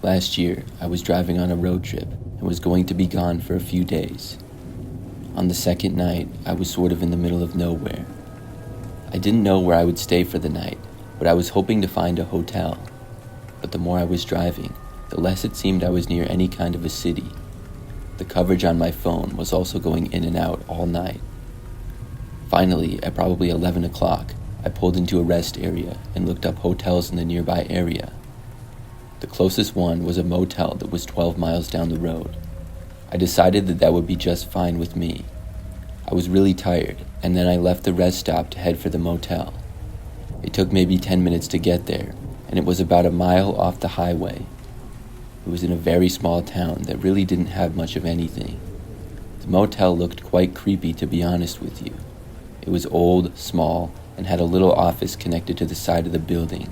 Last year, I was driving on a road trip and was going to be gone for a few days. On the second night, I was sort of in the middle of nowhere. I didn't know where I would stay for the night, but I was hoping to find a hotel. But the more I was driving, the less it seemed I was near any kind of a city. The coverage on my phone was also going in and out all night. Finally, at probably 11 o'clock, I pulled into a rest area and looked up hotels in the nearby area. The closest one was a motel that was 12 miles down the road. I decided that would be just fine with me. I was really tired, and then I left the rest stop to head for the motel. It took maybe 10 minutes to get there, and it was about a mile off the highway. It was in a very small town that really didn't have much of anything. The motel looked quite creepy, to be honest with you. It was old, small, and had a little office connected to the side of the building.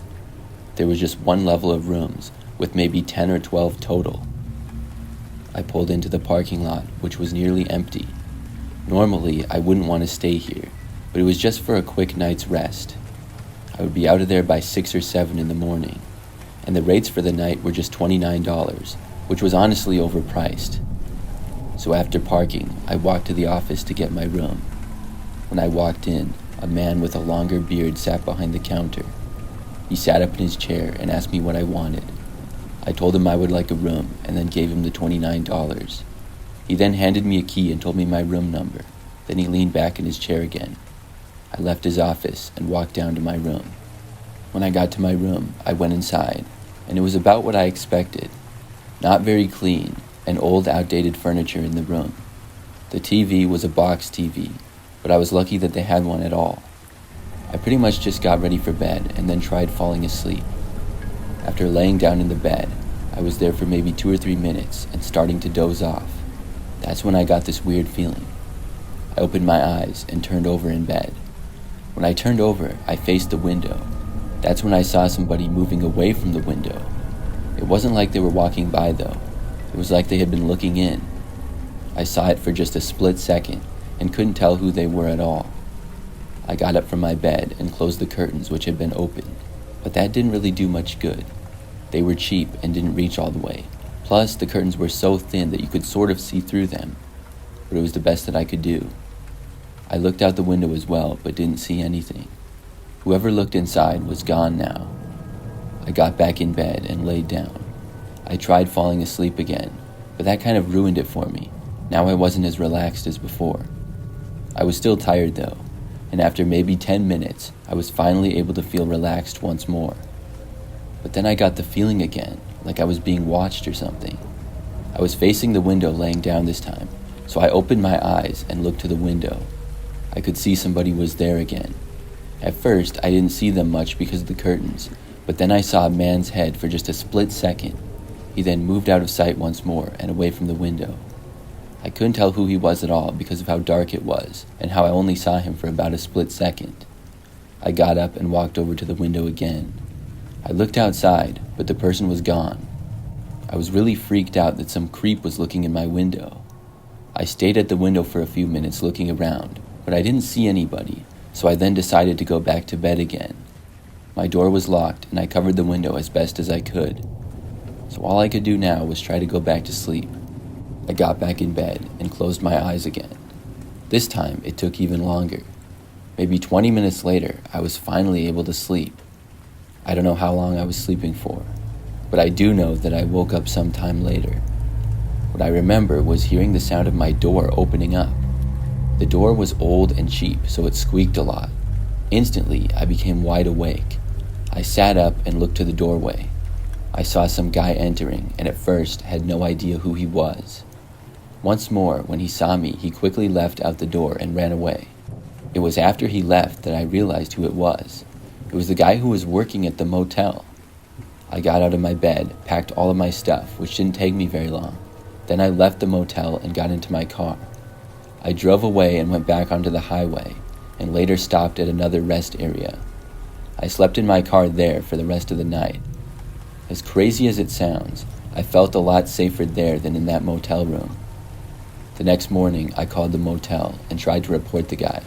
There was just one level of rooms, with maybe 10 or 12 total. I pulled into the parking lot, which was nearly empty. Normally, I wouldn't want to stay here, but it was just for a quick night's rest. I would be out of there by 6 or 7 in the morning, and the rates for the night were just $29, which was honestly overpriced. So after parking, I walked to the office to get my room. When I walked in, a man with a longer beard sat behind the counter. He sat up in his chair and asked me what I wanted. I told him I would like a room and then gave him the $29. He then handed me a key and told me my room number. Then he leaned back in his chair again. I left his office and walked down to my room. When I got to my room, I went inside, and it was about what I expected. Not very clean, and old, outdated furniture in the room. The TV was a box TV, but I was lucky that they had one at all. I pretty much just got ready for bed and then tried falling asleep. After laying down in the bed, I was there for maybe 2 or 3 minutes and starting to doze off. That's when I got this weird feeling. I opened my eyes and turned over in bed. When I turned over, I faced the window. That's when I saw somebody moving away from the window. It wasn't like they were walking by though. It was like they had been looking in. I saw it for just a split second and couldn't tell who they were at all. I got up from my bed and closed the curtains, which had been opened, but that didn't really do much good. They were cheap and didn't reach all the way. Plus, the curtains were so thin that you could sort of see through them, but it was the best that I could do. I looked out the window as well, but didn't see anything. Whoever looked inside was gone now. I got back in bed and laid down. I tried falling asleep again, but that kind of ruined it for me. Now I wasn't as relaxed as before. I was still tired though, and after maybe 10 minutes, I was finally able to feel relaxed once more. But then I got the feeling again, like I was being watched or something. I was facing the window laying down this time, so I opened my eyes and looked to the window. I could see somebody was there again. At first, I didn't see them much because of the curtains, but then I saw a man's head for just a split second. He then moved out of sight once more and away from the window. I couldn't tell who he was at all because of how dark it was and how I only saw him for about a split second. I got up and walked over to the window again. I looked outside, but the person was gone. I was really freaked out that some creep was looking in my window. I stayed at the window for a few minutes looking around, but I didn't see anybody, so I then decided to go back to bed again. My door was locked and I covered the window as best as I could. So all I could do now was try to go back to sleep. I got back in bed and closed my eyes again. This time it took even longer. Maybe 20 minutes later, I was finally able to sleep. I don't know how long I was sleeping for, but I do know that I woke up sometime later. What I remember was hearing the sound of my door opening up. The door was old and cheap, so it squeaked a lot. Instantly, I became wide awake. I sat up and looked to the doorway. I saw some guy entering, and at first had no idea who he was. Once more, when he saw me, he quickly left out the door and ran away. It was after he left that I realized who it was. It was the guy who was working at the motel. I got out of my bed, packed all of my stuff, which didn't take me very long. Then I left the motel and got into my car. I drove away and went back onto the highway, and later stopped at another rest area. I slept in my car there for the rest of the night. As crazy as it sounds, I felt a lot safer there than in that motel room. The next morning, I called the motel and tried to report the guy.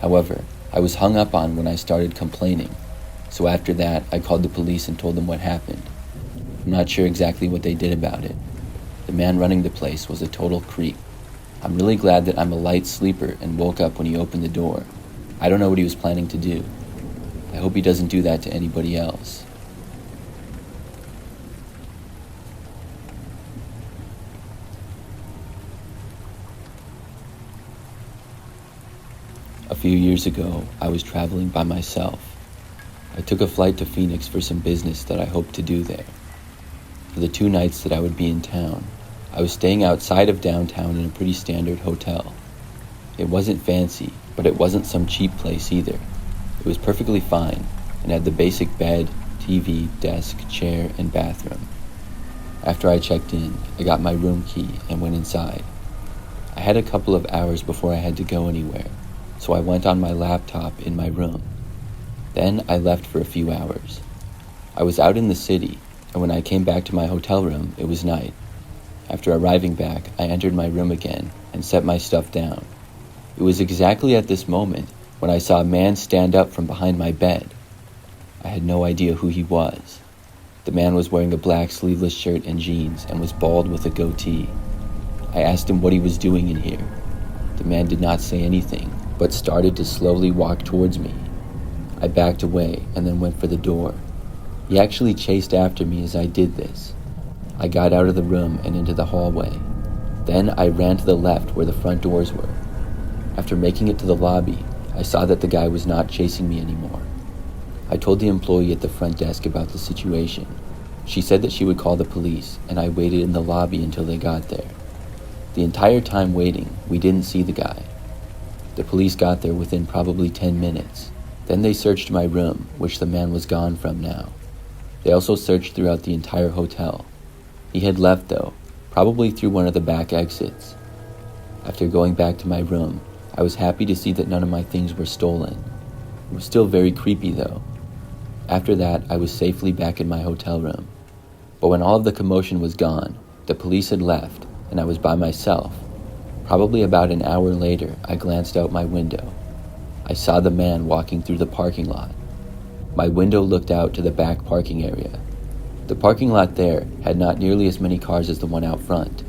However, I was hung up on when I started complaining, so after that, I called the police and told them what happened. I'm not sure exactly what they did about it. The man running the place was a total creep. I'm really glad that I'm a light sleeper and woke up when he opened the door. I don't know what he was planning to do. I hope he doesn't do that to anybody else. A few years ago, I was traveling by myself. I took a flight to Phoenix for some business that I hoped to do there. For the 2 nights that I would be in town, I was staying outside of downtown in a pretty standard hotel. It wasn't fancy, but it wasn't some cheap place either. It was perfectly fine and had the basic bed, TV, desk, chair, and bathroom. After I checked in, I got my room key and went inside. I had a couple of hours before I had to go anywhere, so I went on my laptop in my room. Then I left for a few hours. I was out in the city, and when I came back to my hotel room, it was night. After arriving back, I entered my room again and set my stuff down. It was exactly at this moment when I saw a man stand up from behind my bed. I had no idea who he was. The man was wearing a black sleeveless shirt and jeans and was bald with a goatee. I asked him what he was doing in here. The man did not say anything, but started to slowly walk towards me. I backed away and then went for the door. He actually chased after me as I did this. I got out of the room and into the hallway. Then I ran to the left where the front doors were. After making it to the lobby, I saw that the guy was not chasing me anymore. I told the employee at the front desk about the situation. She said that she would call the police, and I waited in the lobby until they got there. The entire time waiting, we didn't see the guy. The police got there within probably 10 minutes. Then they searched my room, which the man was gone from now. They also searched throughout the entire hotel. He had left though, probably through one of the back exits. After going back to my room, I was happy to see that none of my things were stolen. It was still very creepy though. After that, I was safely back in my hotel room. But when all of the commotion was gone, the police had left, and I was by myself. Probably about an hour later, I glanced out my window. I saw the man walking through the parking lot. My window looked out to the back parking area. The parking lot there had not nearly as many cars as the one out front.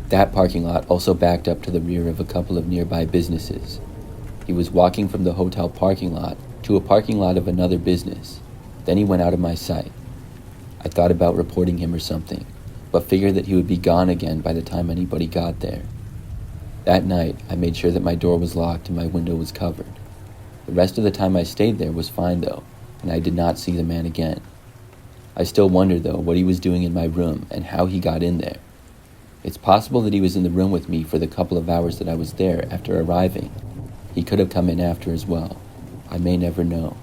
That parking lot also backed up to the rear of a couple of nearby businesses. He was walking from the hotel parking lot to a parking lot of another business. Then he went out of my sight. I thought about reporting him or something, but figured that he would be gone again by the time anybody got there. That night, I made sure that my door was locked and my window was covered. The rest of the time I stayed there was fine though, and I did not see the man again. I still wonder though what he was doing in my room and how he got in there. It's possible that he was in the room with me for the couple of hours that I was there after arriving. He could have come in after as well. I may never know.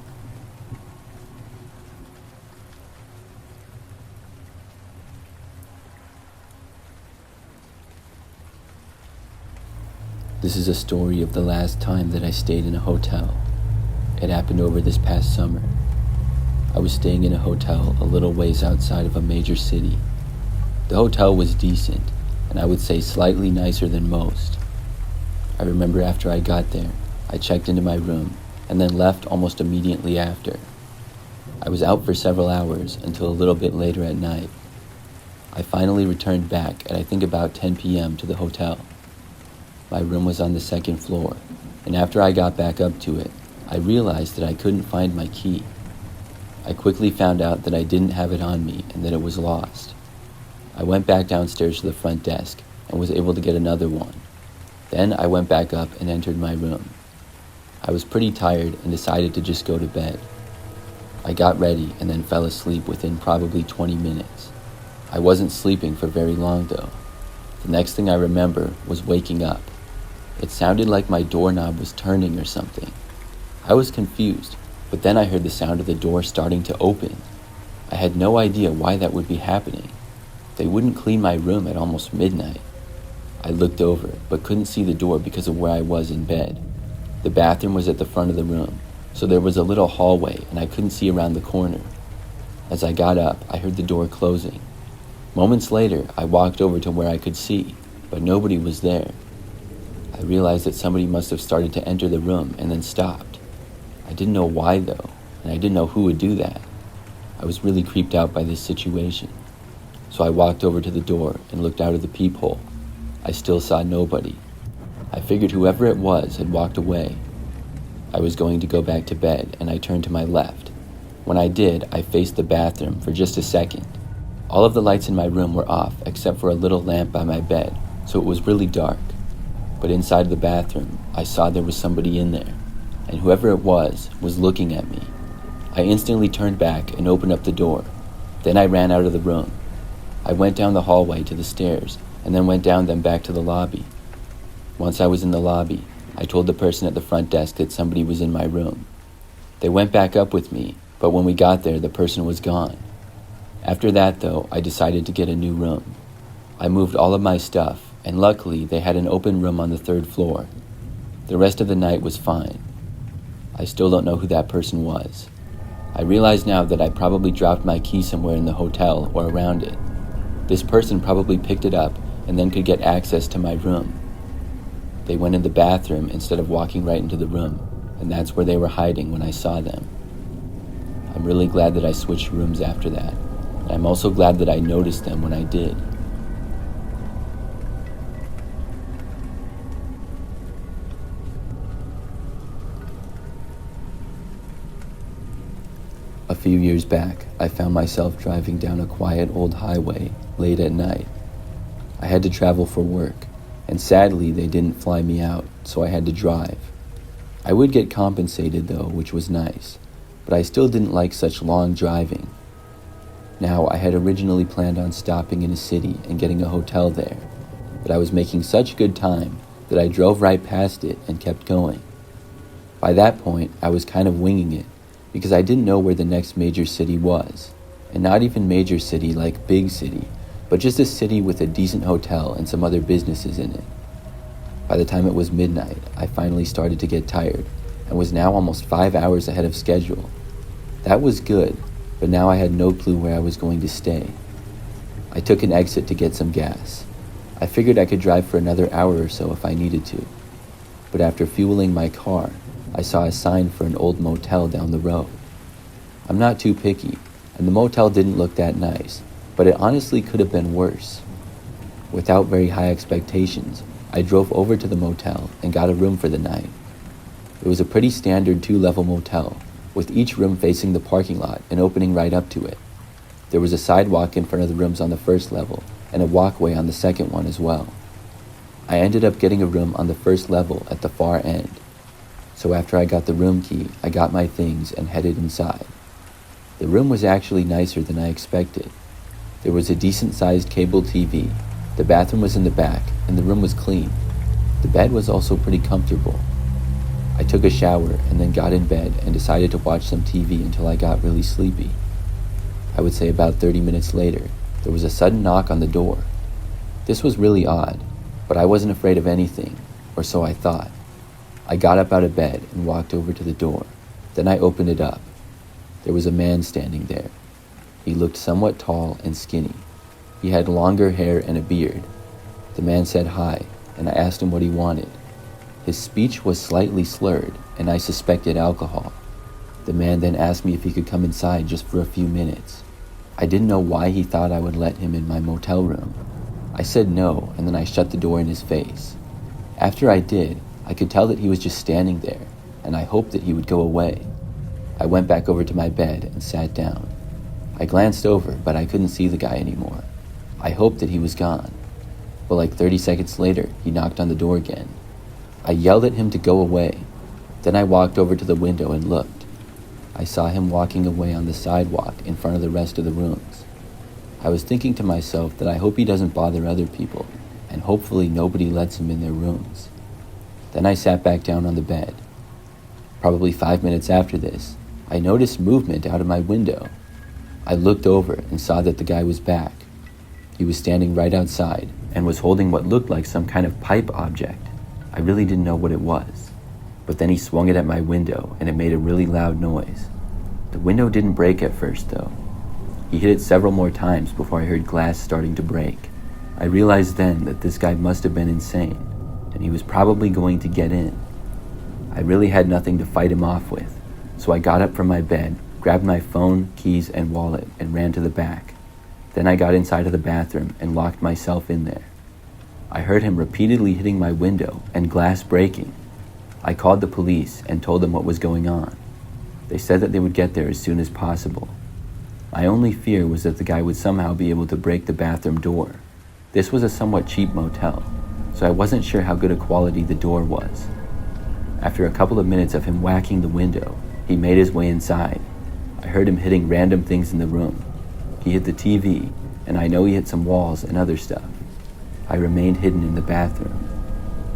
This is a story of the last time that I stayed in a hotel. It happened over this past summer. I was staying in a hotel a little ways outside of a major city. The hotel was decent, and I would say slightly nicer than most. I remember after I got there, I checked into my room and then left almost immediately after. I was out for several hours until a little bit later at night. I finally returned back at I think about 10 p.m. to the hotel. My room was on the second floor, and after I got back up to it, I realized that I couldn't find my key. I quickly found out that I didn't have it on me and that it was lost. I went back downstairs to the front desk and was able to get another one. Then I went back up and entered my room. I was pretty tired and decided to just go to bed. I got ready and then fell asleep within probably 20 minutes. I wasn't sleeping for very long though. The next thing I remember was waking up. It sounded like my doorknob was turning or something. I was confused, but then I heard the sound of the door starting to open. I had no idea why that would be happening. They wouldn't clean my room at almost midnight. I looked over, but couldn't see the door because of where I was in bed. The bathroom was at the front of the room, so there was a little hallway and I couldn't see around the corner. As I got up, I heard the door closing. Moments later, I walked over to where I could see, but nobody was there. I realized that somebody must have started to enter the room and then stopped. I didn't know why though, and I didn't know who would do that. I was really creeped out by this situation. so I walked over to the door and looked out of the peephole. I still saw nobody. I figured whoever it was had walked away. I was going to go back to bed, and I turned to my left. When I did, I faced the bathroom for just a second. All of the lights in my room were off except for a little lamp by my bed, so it was really dark. But inside the bathroom, I saw there was somebody in there, and whoever it was looking at me. I instantly turned back and opened up the door. Then I ran out of the room. I went down the hallway to the stairs, and then went down them back to the lobby. Once I was in the lobby, I told the person at the front desk that somebody was in my room. They went back up with me, but when we got there, the person was gone. After that, though, I decided to get a new room. I moved all of my stuff, and luckily they had an open room on the 3rd floor. The rest of the night was fine. I still don't know who that person was. I realize now that I probably dropped my key somewhere in the hotel or around it. This person probably picked it up and then could get access to my room. They went in the bathroom instead of walking right into the room, and that's where they were hiding when I saw them. I'm really glad that I switched rooms after that, and I'm also glad that I noticed them when I did. A few years back, I found myself driving down a quiet old highway late at night. I had to travel for work, and sadly they didn't fly me out, so I had to drive. I would get compensated though, which was nice, but I still didn't like such long driving. Now, I had originally planned on stopping in a city and getting a hotel there, but I was making such good time that I drove right past it and kept going. By that point, I was kind of winging it, because I didn't know where the next major city was, and not even major city like big city, but just a city with a decent hotel and some other businesses in it. By the time it was midnight, I finally started to get tired, and was now almost 5 hours ahead of schedule. That was good, but now I had no clue where I was going to stay. I took an exit to get some gas. I figured I could drive for another hour or so if I needed to, but after fueling my car, I saw a sign for an old motel down the road. I'm not too picky, and the motel didn't look that nice, but it honestly could have been worse. Without very high expectations, I drove over to the motel and got a room for the night. It was a pretty standard 2-level motel, with each room facing the parking lot and opening right up to it. There was a sidewalk in front of the rooms on the 1st level, and a walkway on the 2nd one as well. I ended up getting a room on the 1st level at the far end. So after I got the room key, I got my things and headed inside. The room was actually nicer than I expected. There was a decent-sized cable TV, the bathroom was in the back, and the room was clean. The bed was also pretty comfortable. I took a shower and then got in bed and decided to watch some TV until I got really sleepy. I would say about 30 minutes later, there was a sudden knock on the door. This was really odd, but I wasn't afraid of anything, or so I thought. I got up out of bed and walked over to the door. Then I opened it up. There was a man standing there. He looked somewhat tall and skinny. He had longer hair and a beard. The man said hi, and I asked him what he wanted. His speech was slightly slurred, and I suspected alcohol. The man then asked me if he could come inside just for a few minutes. I didn't know why he thought I would let him in my motel room. I said no, and then I shut the door in his face. After I did, I could tell that he was just standing there, and I hoped that he would go away. I went back over to my bed and sat down. I glanced over, but I couldn't see the guy anymore. I hoped that he was gone. But like 30 seconds later, he knocked on the door again. I yelled at him to go away. Then I walked over to the window and looked. I saw him walking away on the sidewalk in front of the rest of the rooms. I was thinking to myself that I hope he doesn't bother other people, and hopefully nobody lets him in their rooms. Then I sat back down on the bed. Probably 5 minutes after this, I noticed movement out of my window. I looked over and saw that the guy was back. He was standing right outside and was holding what looked like some kind of pipe object. I really didn't know what it was. But then he swung it at my window and it made a really loud noise. The window didn't break at first though. He hit it several more times before I heard glass starting to break. I realized then that this guy must have been insane, and he was probably going to get in. I really had nothing to fight him off with, so I got up from my bed, grabbed my phone, keys, and wallet, and ran to the back. Then I got inside of the bathroom and locked myself in there. I heard him repeatedly hitting my window and glass breaking. I called the police and told them what was going on. They said that they would get there as soon as possible. My only fear was that the guy would somehow be able to break the bathroom door. This was a somewhat cheap motel, so I wasn't sure how good a quality the door was. After a couple of minutes of him whacking the window, he made his way inside. I heard him hitting random things in the room. He hit the TV, and I know he hit some walls and other stuff. I remained hidden in the bathroom.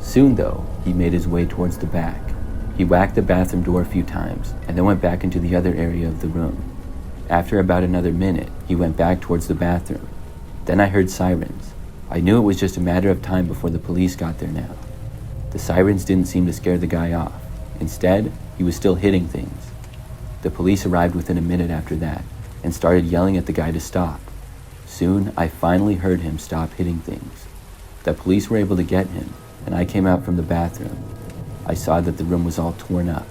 Soon, though, he made his way towards the back. He whacked the bathroom door a few times, and then went back into the other area of the room. After about another minute, he went back towards the bathroom. Then I heard sirens. I knew it was just a matter of time before the police got there now. The sirens didn't seem to scare the guy off. Instead, he was still hitting things. The police arrived within a minute after that, and started yelling at the guy to stop. Soon, I finally heard him stop hitting things. The police were able to get him, and I came out from the bathroom. I saw that the room was all torn up.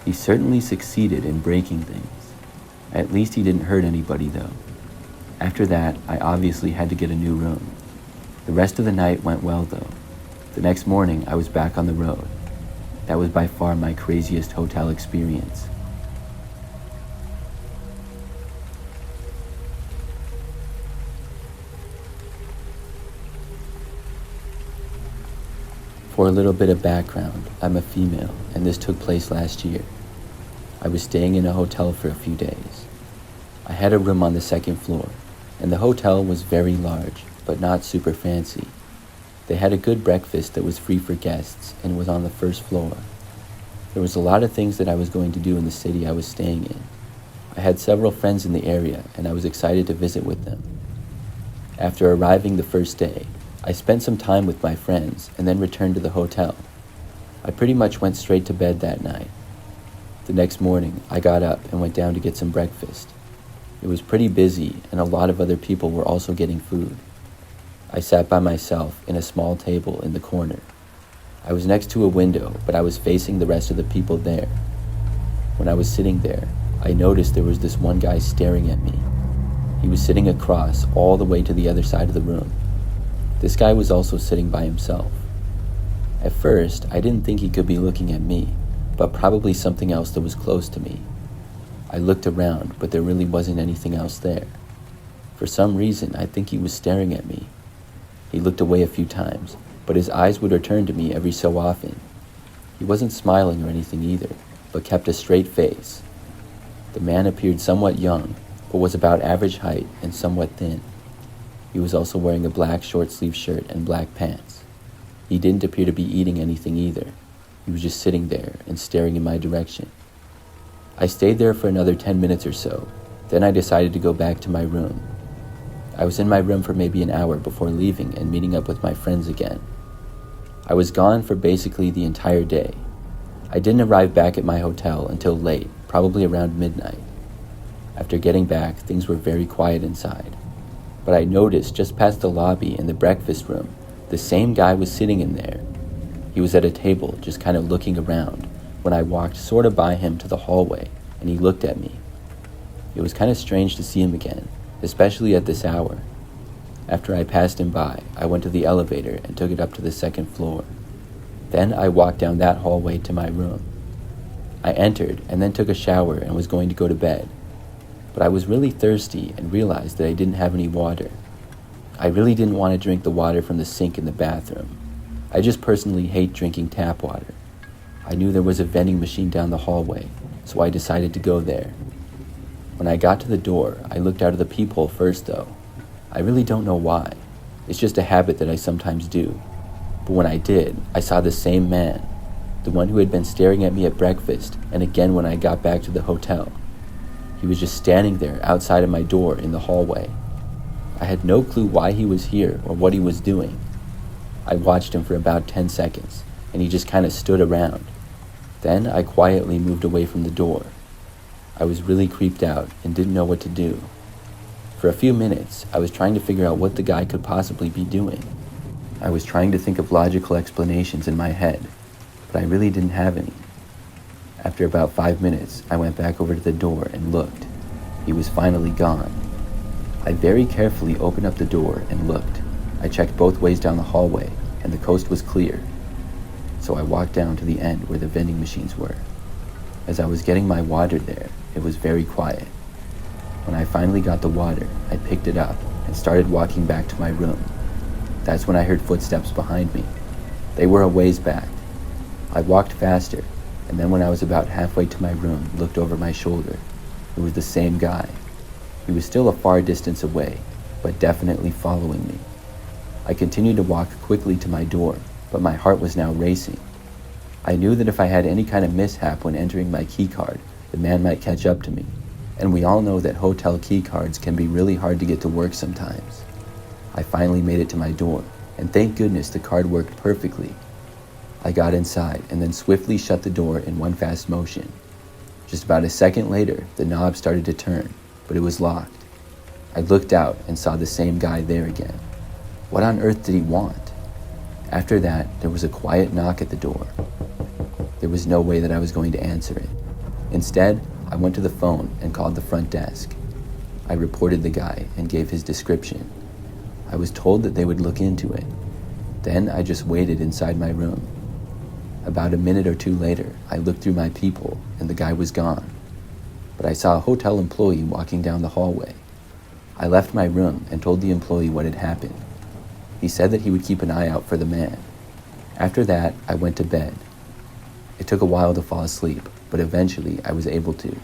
He certainly succeeded in breaking things. At least he didn't hurt anybody, though. After that, I obviously had to get a new room. The rest of the night went well, though. The next morning, I was back on the road. That was by far my craziest hotel experience. For a little bit of background, I'm a female, and this took place last year. I was staying in a hotel for a few days. I had a room on the second floor, and the hotel was very large, but not super fancy. They had a good breakfast that was free for guests and was on the first floor. There was a lot of things that I was going to do in the city I was staying in. I had several friends in the area, and I was excited to visit with them. After arriving the first day, I spent some time with my friends and then returned to the hotel. I pretty much went straight to bed that night. The next morning, I got up and went down to get some breakfast. It was pretty busy, and a lot of other people were also getting food. I sat by myself in a small table in the corner. I was next to a window, but I was facing the rest of the people there. When I was sitting there, I noticed there was this one guy staring at me. He was sitting across all the way to the other side of the room. This guy was also sitting by himself. At first, I didn't think he could be looking at me, but probably something else that was close to me. I looked around, but there really wasn't anything else there. For some reason, I think he was staring at me. He looked away a few times, but his eyes would return to me every so often. He wasn't smiling or anything either, but kept a straight face. The man appeared somewhat young, but was about average height and somewhat thin. He was also wearing a black short-sleeved shirt and black pants. He didn't appear to be eating anything either. He was just sitting there and staring in my direction. I stayed there for another 10 minutes or so. Then I decided to go back to my room. I was in my room for maybe an hour before leaving and meeting up with my friends again. I was gone for basically the entire day. I didn't arrive back at my hotel until late, probably around midnight. After getting back, things were very quiet inside. But I noticed just past the lobby in the breakfast room, the same guy was sitting in there. He was at a table, just kind of looking around, when I walked sort of by him to the hallway, and he looked at me. It was kind of strange to see him again, especially at this hour. After I passed him by, I went to the elevator and took it up to the second floor. Then I walked down that hallway to my room. I entered and then took a shower and was going to go to bed. But I was really thirsty and realized that I didn't have any water. I really didn't want to drink the water from the sink in the bathroom. I just personally hate drinking tap water. I knew there was a vending machine down the hallway, so I decided to go there. When I got to the door, I looked out of the peephole first though. I really don't know why. It's just a habit that I sometimes do. But when I did, I saw the same man, the one who had been staring at me at breakfast and again when I got back to the hotel. He was just standing there outside of my door in the hallway. I had no clue why he was here or what he was doing. I watched him for about 10 seconds, and he just kind of stood around. Then I quietly moved away from the door. I was really creeped out and didn't know what to do. For a few minutes, I was trying to figure out what the guy could possibly be doing. I was trying to think of logical explanations in my head, but I really didn't have any. After about 5 minutes, I went back over to the door and looked. He was finally gone. I very carefully opened up the door and looked. I checked both ways down the hallway, and the coast was clear. So I walked down to the end where the vending machines were. As I was getting my water there, it was very quiet. When I finally got the water, I picked it up and started walking back to my room. That's when I heard footsteps behind me. They were a ways back. I walked faster, and then when I was about halfway to my room, looked over my shoulder. It was the same guy. He was still a far distance away, but definitely following me. I continued to walk quickly to my door, but my heart was now racing. I knew that if I had any kind of mishap when entering my keycard, the man might catch up to me. And we all know that hotel keycards can be really hard to get to work sometimes. I finally made it to my door, and thank goodness the card worked perfectly. I got inside and then swiftly shut the door in one fast motion. Just about a second later, the knob started to turn, but it was locked. I looked out and saw the same guy there again. What on earth did he want? After that, there was a quiet knock at the door. There was no way that I was going to answer it. Instead, I went to the phone and called the front desk. I reported the guy and gave his description. I was told that they would look into it. Then I just waited inside my room. About a minute or two later, I looked through my peephole and the guy was gone. But I saw a hotel employee walking down the hallway. I left my room and told the employee what had happened. He said that he would keep an eye out for the man. After that, I went to bed. It took a while to fall asleep, but eventually I was able to.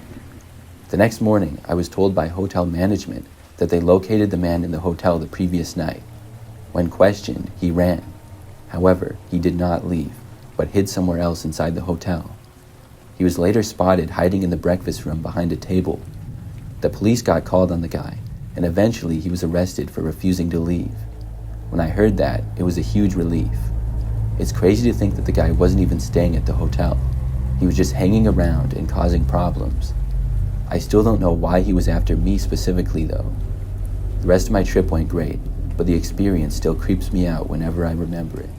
The next morning, I was told by hotel management that they located the man in the hotel the previous night. When questioned, he ran. However, he did not leave, but hid somewhere else inside the hotel. He was later spotted hiding in the breakfast room behind a table. The police got called on the guy, and eventually he was arrested for refusing to leave. When I heard that, it was a huge relief. It's crazy to think that the guy wasn't even staying at the hotel. He was just hanging around and causing problems. I still don't know why he was after me specifically though. The rest of my trip went great, but the experience still creeps me out whenever I remember it.